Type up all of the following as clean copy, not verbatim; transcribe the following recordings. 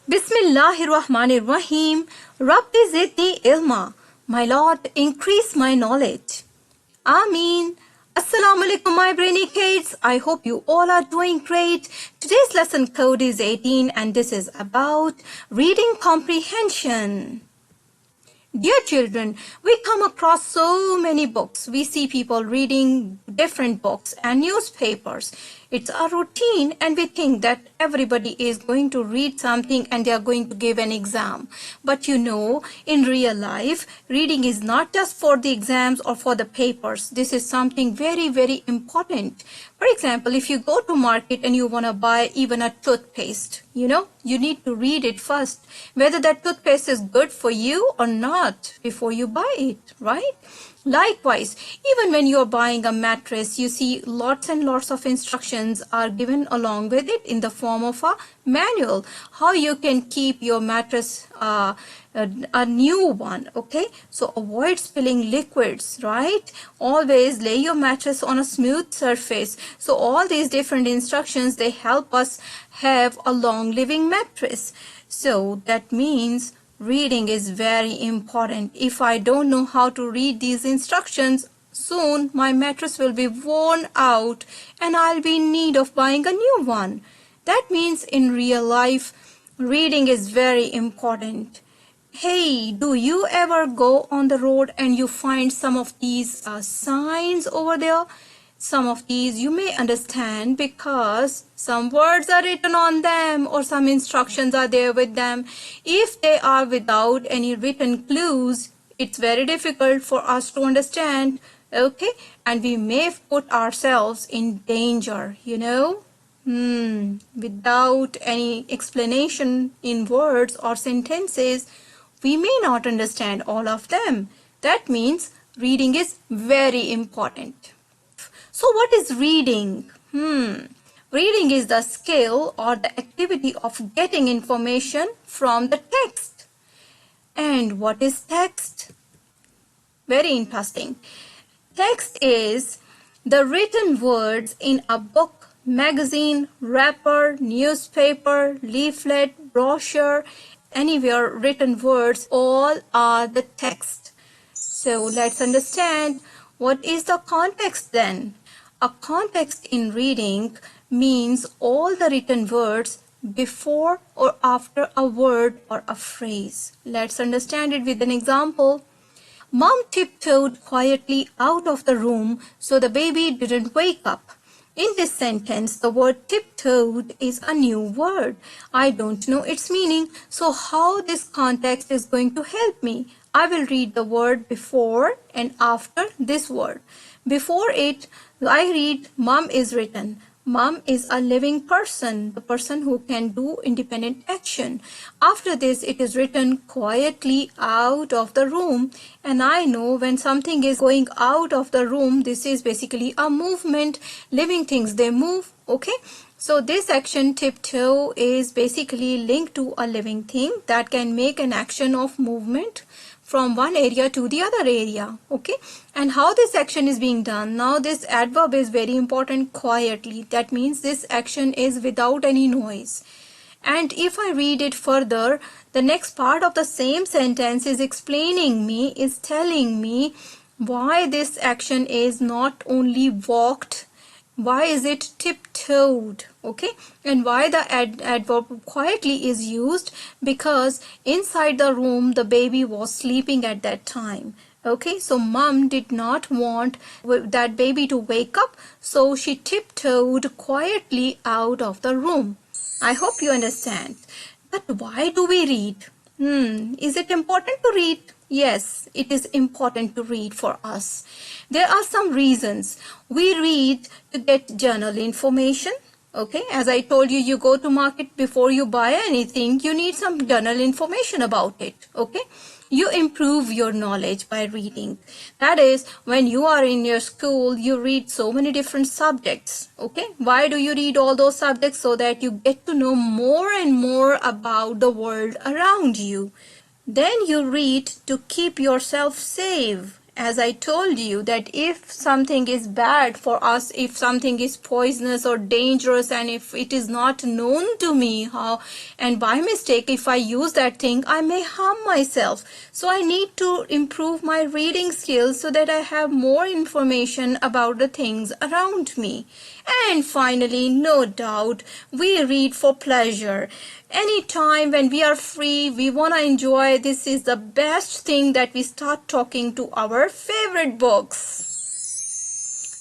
Bismillahirrahmanirrahim. Rabbi zidni ilma. My Lord, increase my knowledge. Ameen. Assalamu alaikum, my brainy kids. I hope you all are doing great. Today's lesson code is 18 and this is about reading comprehension. Dear children, we come across so many books. We see people reading different books and newspapers. It's a routine and we think that everybody is going to read something and they are going to give an exam. But you know, in real life, reading is not just for the exams or for the papers. This is something very, very important. For example, if you go to market and you want to buy even a toothpaste, you need to read it first, whether that toothpaste is good for you or not before you buy it, right? Likewise, even when you are buying a mattress, you see lots and lots of instructions are given along with it in the form of a manual, how you can keep your mattress a new one, okay? So avoid spilling liquids, right? Always lay your mattress on a smooth surface. So all these different instructions, they help us have a long living mattress. So that means reading is very important. If I don't know how to read these instructions, soon my mattress will be worn out and I'll be in need of buying a new one. That means in real life, reading is very important. Hey, do you ever go on the road and you find some of these signs over there? Some of these you may understand because some words are written on them or some instructions are there with them. If they are without any written clues, it's very difficult for us to understand, okay? And we may put ourselves in danger, Without any explanation in words or sentences, we may not understand all of them. That means reading is very important. So what is reading? Reading is the skill or the activity of getting information from the text. And what is text? Very interesting. Text is the written words in a book, magazine, wrapper, newspaper, leaflet, brochure, anywhere written words, all are the text. So let's understand what is the context then. A context in reading means all the written words before or after a word or a phrase. Let's understand it with an example. Mom tiptoed quietly out of the room so the baby didn't wake up. In this sentence, the word tiptoed is a new word. I don't know its meaning, so how this context is going to help me? I will read the word before and after this word. Before it, I read Mom is written. Mom is a living person, the person who can do independent action. After this, it is written quietly out of the room. And I know when something is going out of the room, this is basically a movement. Living things, they move, okay? So this action tiptoe is basically linked to a living thing that can make an action of movement from one area to the other area, okay? And how this action is being done, now this adverb is very important, quietly. That means this action is without any noise. And if I read it further, the next part of the same sentence is explaining me, is telling me why this action is not only walked, why is it tiptoed, okay? And why the adverb quietly is used? Because inside the room the baby was sleeping at that time, okay? So mom did not want that baby to wake up, so she tiptoed quietly out of the room. I hope you understand. But why do we read? Is it important to read? Yes, it is important to read for us. There are some reasons. We read to get journal information. Okay, as I told you, you go to market before you buy anything, you need some journal information about it. Okay, you improve your knowledge by reading. That is, when you are in your school, you read so many different subjects. Okay, why do you read all those subjects? So that you get to know more and more about the world around you. Then you read to keep yourself safe as I told you, that if something is bad for us, if something is poisonous or dangerous, and if it is not known to me how, and by mistake if I use that thing, I may harm myself. So I need to improve my reading skills so that I have more information about the things around me. And finally, no doubt, we read for pleasure. Anytime when we are free, we want to enjoy. This is the best thing that we start talking to our favorite books.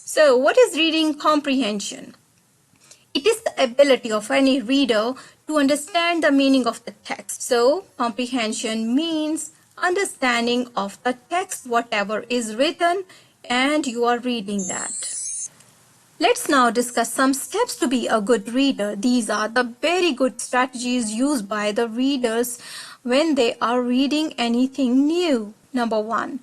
So, what is reading comprehension? It is the ability of any reader to understand the meaning of the text. So, comprehension means understanding of the text, whatever is written, and you are reading that. Let's now discuss some steps to be a good reader. These are the very good strategies used by the readers when they are reading anything new. Number 1,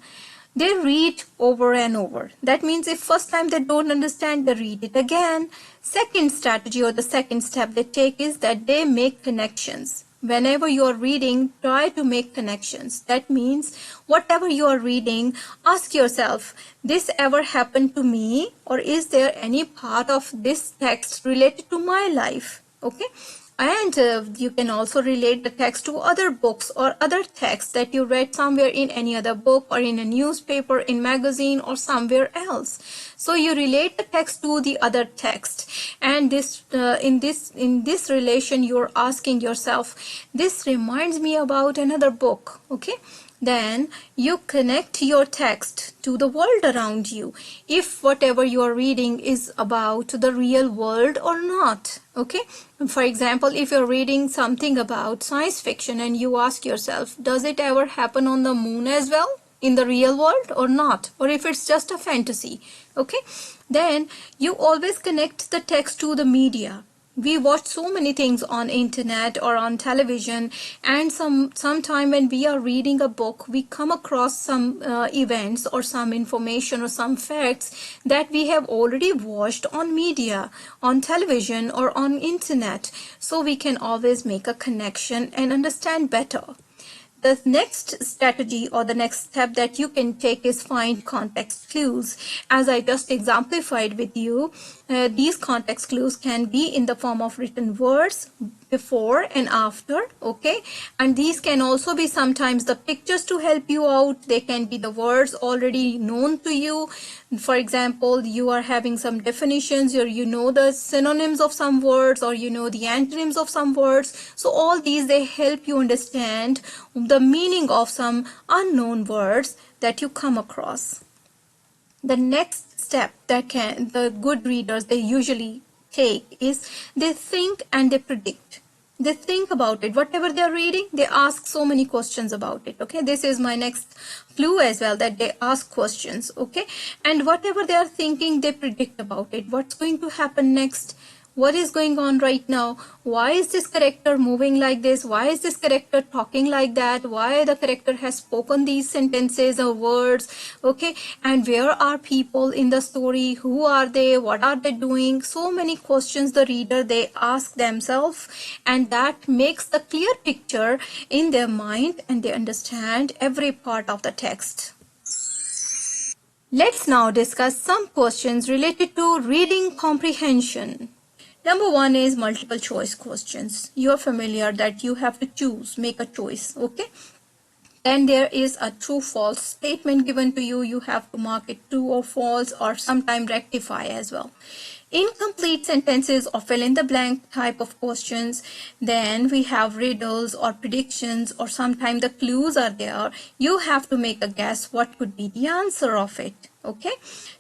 they read over and over. That means if first time they don't understand, they read it again. Second strategy or the second step they take is that they make connections. Whenever you are reading, try to make connections. That means whatever you are reading, ask yourself, this ever happened to me, or is there any part of this text related to my life? Okay. And you can also relate the text to other books or other texts that you read somewhere in any other book or in a newspaper, in magazine, or somewhere else. So you relate the text to the other text, and this in this relation you're asking yourself, this reminds me about another book. Okay. Then you connect your text to the world around you, if whatever you are reading is about the real world or not. Okay. For example, if you're reading something about science fiction and you ask yourself, does it ever happen on the moon as well in the real world or not? Or if it's just a fantasy. Okay. Then you always connect the text to the media. We watch so many things on internet or on television, and sometime when we are reading a book, we come across some events or some information or some facts that we have already watched on media, on television, or on internet. So we can always make a connection and understand better. The next strategy or the next step that you can take is find context clues. As I just exemplified with you, these context clues can be in the form of written words before and after. Okay, and these can also be sometimes the pictures to help you out. They can be the words already known to you. For example, you are having some definitions, or you know the synonyms of some words, or you know the antonyms of some words. So all these, they help you understand the meaning of some unknown words that you come across. The next step that the good readers they usually take is they think and they predict. They think about it. Whatever they're reading, they ask so many questions about it. Okay, this is my next clue as well, that they ask questions. Okay, and whatever they are thinking, they predict about it. What's going to happen next? What is going on right now? Why is this character moving like this? Why is this character talking like that? Why the character has spoken these sentences or words? Okay, and where are people in the story? Who are they? What are they doing? So many questions the reader they ask themselves, and that makes the clear picture in their mind, and they understand every part of the text. Let's now discuss some questions related to reading comprehension. Number 1 is multiple choice questions. You are familiar that you have to choose, make a choice. Okay. Then there is a true false statement given to you. You have to mark it true or false, or sometime rectify as well. Incomplete sentences or fill in the blank type of questions. Then we have riddles or predictions, or sometimes the clues are there. You have to make a guess what could be the answer of it. Okay.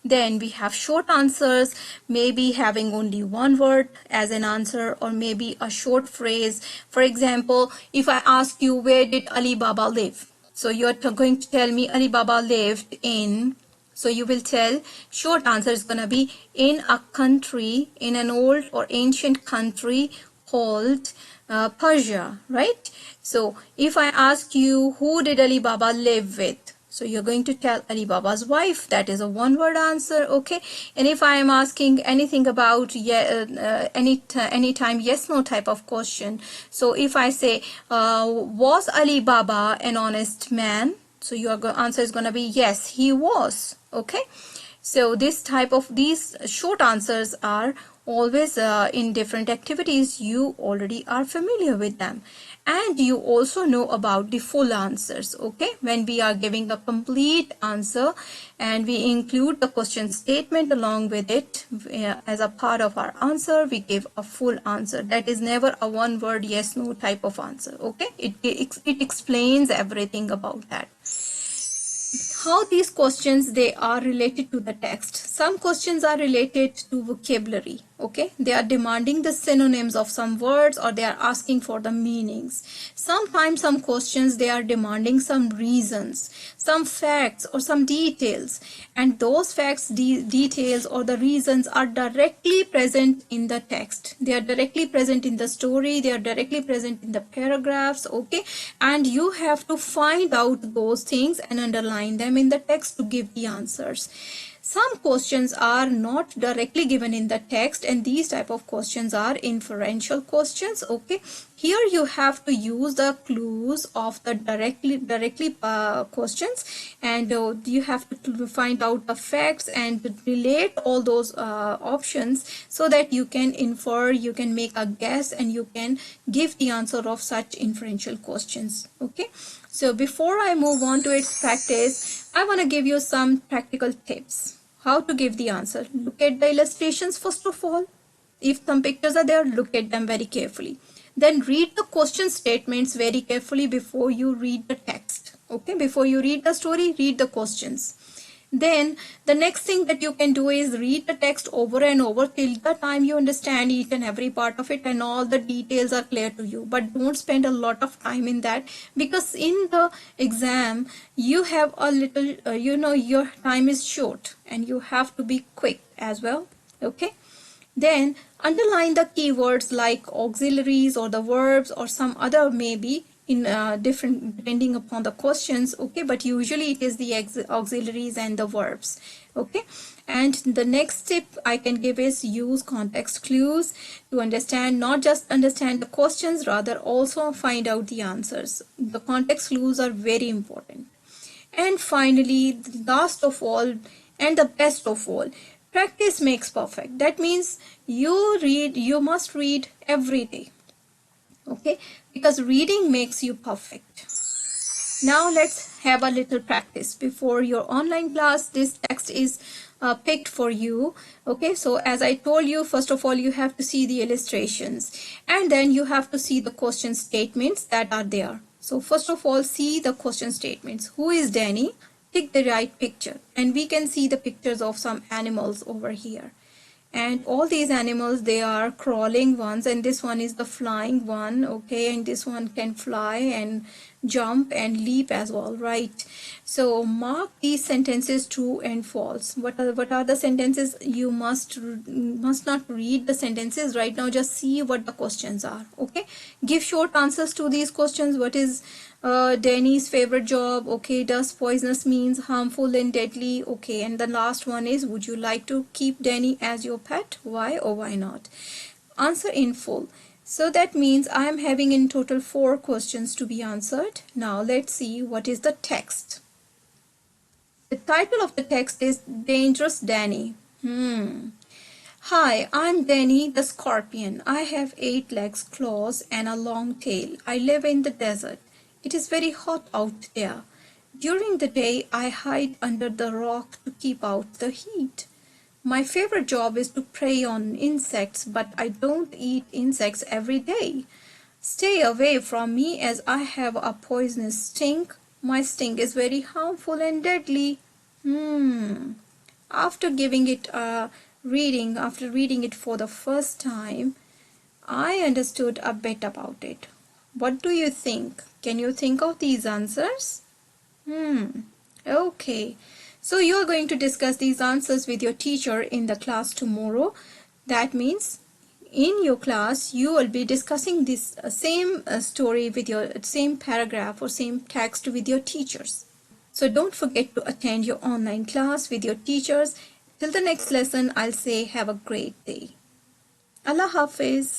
Then we have short answers, maybe having only one word as an answer, or maybe a short phrase. For example, if I ask you, where did Ali Baba live? So you're going to tell me Ali Baba lived in, so you will tell, short answer is going to be in a country, in an old or ancient country called Persia, right? So if I ask you, who did Ali Baba live with? So you're going to tell Ali Baba's wife. That is a one-word answer. Okay. And if I am asking anything about anytime yes/no type of question. So if I say, was Ali Baba an honest man? So your answer is going to be yes, he was. Okay. So these short answers are always in different activities. You already are familiar with them, and you also know about the full answers. Okay, when we are giving a complete answer and we include the question statement along with it as a part of our answer, we give a full answer. That is never a one word yes no type of answer. Okay, it explains everything about that. How these questions, they are related to the text. Some questions are related to vocabulary. Okay, they are demanding the synonyms of some words, or they are asking for the meanings. Sometimes some questions, they are demanding some reasons, some facts or some details, and those facts, details or the reasons are directly present in the text. They are directly present in the story, they are directly present in the paragraphs. Okay, and you have to find out those things and underline them in the text to give the answers. Some questions are not directly given in the text, and these type of questions are inferential questions. Okay, here you have to use the clues of the directly questions, and you have to find out the facts and relate all those options so that you can infer, you can make a guess, and you can give the answer of such inferential questions. Okay, so before I move on to its practice, I want to give you some practical tips how to give the answer. Look at the illustrations first of all. If some pictures are there, look at them very carefully. Then read the question statements very carefully before you read the text. Okay, before you read the story, read the questions. Then the next thing that you can do is read the text over and over till the time you understand each and every part of it and all the details are clear to you. But don't spend a lot of time in that, because in the exam you have a little your time is short and you have to be quick as well. Okay, then underline the keywords like auxiliaries or the verbs or some other, maybe in different depending upon the questions. Okay, but usually it is the auxiliaries and the verbs. Okay, and the next tip I can give is use context clues to understand, not just understand the questions, rather also find out the answers. The context clues are very important. And finally, last of all and the best of all, practice makes perfect. That means you must read every day. Okay, because reading makes you perfect. Now let's have a little practice before your online class. This text is picked for you. Okay, so as I told you, first of all you have to see the illustrations, and then you have to see the question statements that are there. So first of all, see the question statements. Who is Danny? Pick the right picture, and we can see the pictures of some animals over here. And all these animals, they are crawling ones, and this one is the flying one. Okay, and this one can fly and jump and leap as well, right? So mark these sentences true and false. What are the sentences? You must not read the sentences right now, just see what the questions are. Okay, give short answers to these questions. What is Danny's favorite job? Okay, does poisonous means harmful and deadly? Okay, and the last one is, would you like to keep Danny as your pet? Why or why not? Answer in full. So that means I am having in total 4 questions to be answered. Now let's see what is the text. The title of the text is Dangerous Danny. Hi, I'm Danny the scorpion. I have 8 legs, claws, and a long tail. I live in the desert. It is very hot out there. During the day, I hide under the rock to keep out the heat. My favorite job is to prey on insects, but I don't eat insects every day. Stay away from me as I have a poisonous sting. My sting is very harmful and deadly. After giving it a reading, after reading it for the first time, I understood a bit about it. What do you think? Can you think of these answers? Okay. So you are going to discuss these answers with your teacher in the class tomorrow. That means in your class you will be discussing this same story with your same paragraph or same text with your teachers. So don't forget to attend your online class with your teachers. Till the next lesson, I'll say have a great day. Allah Hafiz.